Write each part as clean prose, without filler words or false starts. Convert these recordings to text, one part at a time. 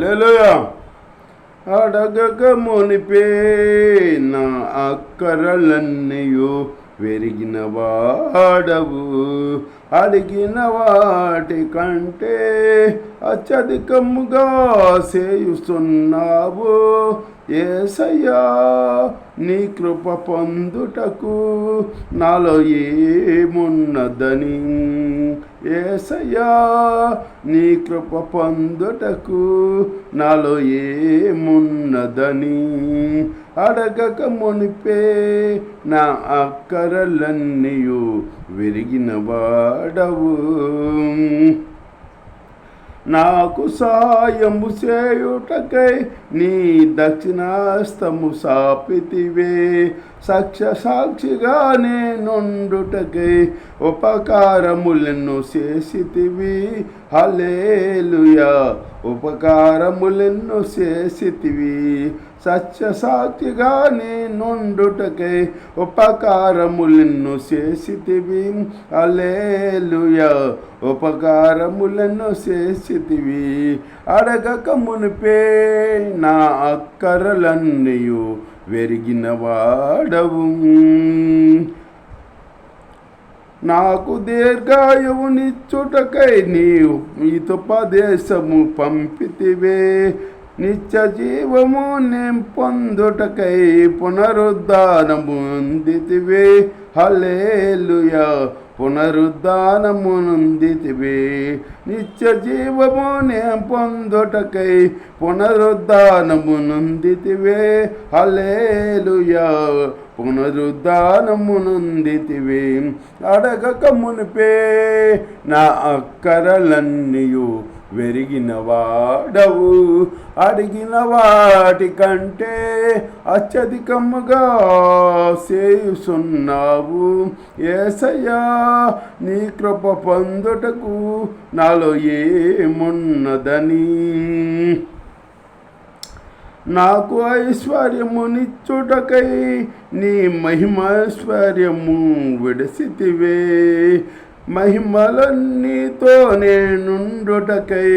హల్లెలూయా. అడగక మునిపే నా అక్కరలన్నయు వెరిగిన వాడవు, అడిగిన వాటి కంటే అత్యధికముగా చేయుస్తున్నావు. యేసయ్యా నీ కృప పొందుటకు నాలో ఏమున్నదని, యేసయ్యా నీ కృప పొందుటకు నాలో ఏమున్నదని, అడగక మునిపే నా అక్కరలన్నీయు విరిగిన వాడవు. నాకు సహాయము చేయుటకై నీ దక్షిణాస్తము సాపితివే, సాక్షిగా నేనుండుటకై ఉపకారములను చేసితివి. హల్లెలూయా. ఉపకారములను చేసితివి. సాక్షిగా నేనుండుటకై ఉపకారములను చేసితివి. హల్లెలూయా. ఉపకారములను చేసితివి. అడగక మునిపే నా అక్కరలన్నయు వెరిగిన వాడవు. నాకు దీర్ఘాయువునిచ్చుటకై నీవు హితోపదేశము పంపితివే, నిత్య జీవము నేను పొందుటకై పునరుద్ధానము నొందితివే. హల్లెలూయా. పునరుద్ధానము నొందితివే. నిత్య జీవము నేను పొందుటకై పునరుద్ధానము నొందితివే. హల్లెలూయా. పునరుద్ధానము నొందితివే. అడగక మునిపే నా అక్కరలన్నీయు వెరిగిన వాడవు, అడిగిన వాటి కంటే అత్యధికముగా చేయుచున్నావు. యేసయ్యా నీ కృప పొందుటకు నాలో ఏమున్నదని, నాకు ఐశ్వర్యమునిచ్చుటకై నీ మహిమైశ్వర్యము విడసితివే. మహిమలన్నీతో నేనుండుటకై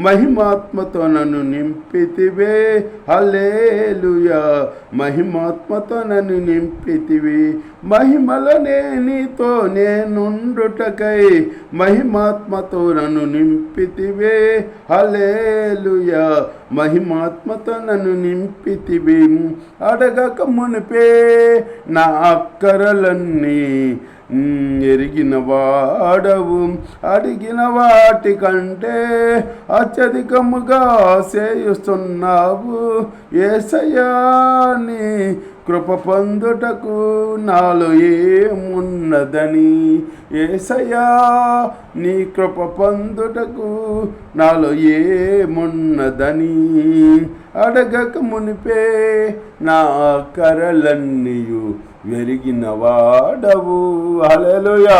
మహిమాత్మతో నన్ను నింపితివే. హల్లెలూయా. మహిమాత్మతో నన్ను నింపితివి. మహిమలనే నీతో నేనుండుటకై మహిమాత్మతో నన్ను నింపితివే. హల్లెలూయా. మహిమాత్మతో నన్ను నింపితివి. అడగక మునిపే నా అక్కరలన్నీ ఎరిగిన వాడవు, అడిగిన వాటి కంటే అత్యధికముగా చేయుస్తున్నావు. యేసయ్యా నీ కృప పొందుటకు నాలో ఏమున్నదని, యేసయ్యా నీ కృప పొందుటకు నాలో ఏమున్నదని, అడగక మునిపే నా కరలన్నీయు వెరిగిన వాడవు. హల్లెలూయా.